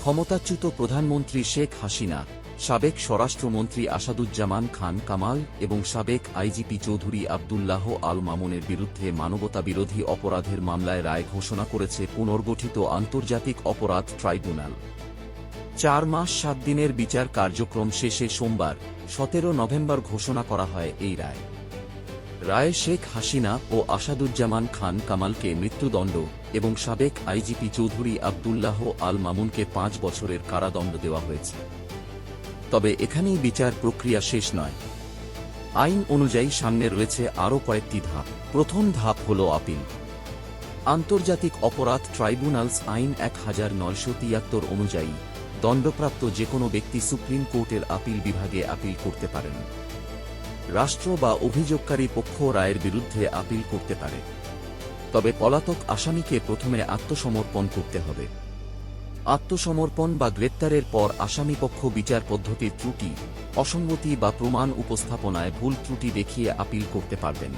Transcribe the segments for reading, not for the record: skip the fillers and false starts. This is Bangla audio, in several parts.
ক্ষমতাচ্যুত প্রধানমন্ত্রী শেখ হাসিনা, সাবেক স্বরাষ্ট্রমন্ত্রী আসাদুজ্জামান খান কামাল এবং সাবেক আইজিপি চৌধুরী আবদুল্লাহ আল মামুনের বিরুদ্ধে মানবতাবিরোধী অপরাধের মামলায় রায় ঘোষণা করেছে পুনর্গঠিত আন্তর্জাতিক অপরাধ ট্রাইব্যুনাল। ৪ মাস ৭ দিনের বিচার কার্যক্রম শেষে সোমবার ১৭ নভেম্বর ঘোষণা করা হয় এই রায়। রায়ে শেখ হাসিনা ও আসাদুজ্জামান খান কামালকে মৃত্যুদণ্ড এবং সাবেক আইজিপি চৌধুরী আবদুল্লাহ আল মামুনকে ৫ বছরের কারাদণ্ড দেওয়া হয়েছে। তবে এখানেই বিচার প্রক্রিয়া শেষ নয়। আইন অনুযায়ী সামনে রয়েছে আরও কয়েকটি ধাপ। প্রথম ধাপ হল আপিল। আন্তর্জাতিক অপরাধ ট্রাইব্যুনালস আইন ১৯৭৩ অনুযায়ী দণ্ডপ্রাপ্ত যে কোনো ব্যক্তি সুপ্রিম কোর্টের আপিল বিভাগে আপিল করতে পারেন। রাষ্ট্র বা অভিযোগকারী পক্ষ রায়ের বিরুদ্ধে আপিল করতে পারে, তবে পলাতক আসামিকে প্রথমে আত্মসমর্পণ করতে হবে। আত্মসমর্পণ বা গ্রেপ্তারের পর আসামিপক্ষ বিচার পদ্ধতির ত্রুটি, অসঙ্গতি বা প্রমাণ উপস্থাপনায় ভুল ত্রুটি দেখিয়ে আপিল করতে পারবেন।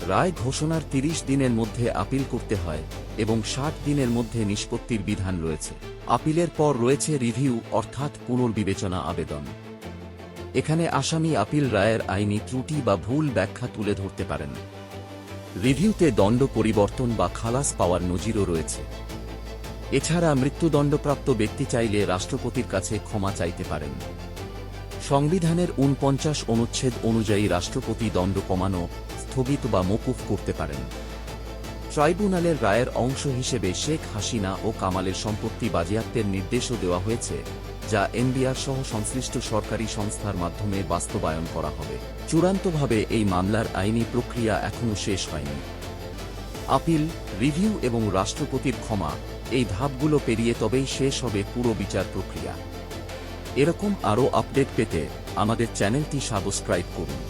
রায় ঘোষণার ৩০ দিনের মধ্যে আপিল করতে হয় এবং ৬০ দিনের মধ্যে নিষ্পত্তির বিধান রয়েছে। আপিলের পর রয়েছে রিভিউ অর্থাৎ পুনর্বিবেচনা আবেদন। এখানে আসামি আপিল রায়ের আইনি ত্রুটি বা ভুল ব্যাখ্যা তুলে ধরতে পারেন। রিভিউতে দণ্ড পরিবর্তন বা খালাস পাওয়ার নজিরও রয়েছে। এছাড়া মৃত্যুদণ্ডপ্রাপ্ত ব্যক্তি চাইলে রাষ্ট্রপতির কাছে ক্ষমা চাইতে পারেন। সংবিধানের ৪৯ অনুচ্ছেদ অনুযায়ী রাষ্ট্রপতি দণ্ড কমানো, স্থগিত বা মওকুফ করতে পারেন। ট্রাইব্যুনালের রায়ের অংশ হিসেবে শেখ হাসিনা ও কামালের সম্পত্তি বাজেয়াপ্তের নির্দেশও দেওয়া হয়েছে, যা এনবিআর সহ সংশ্লিষ্ট সরকারি সংস্থার মাধ্যমে বাস্তবায়ন করা হবে। চূড়ান্তভাবে এই মামলার আইনি প্রক্রিয়া এখনও শেষ হয়নি। আপিল, রিভিউ এবং রাষ্ট্রপতির ক্ষমা, এই ধাপগুলো পেরিয়ে তবেই শেষ হবে পুরো বিচার প্রক্রিয়া। এরকম আরও আপডেট পেতে আমাদের চ্যানেলটি সাবস্ক্রাইব করুন।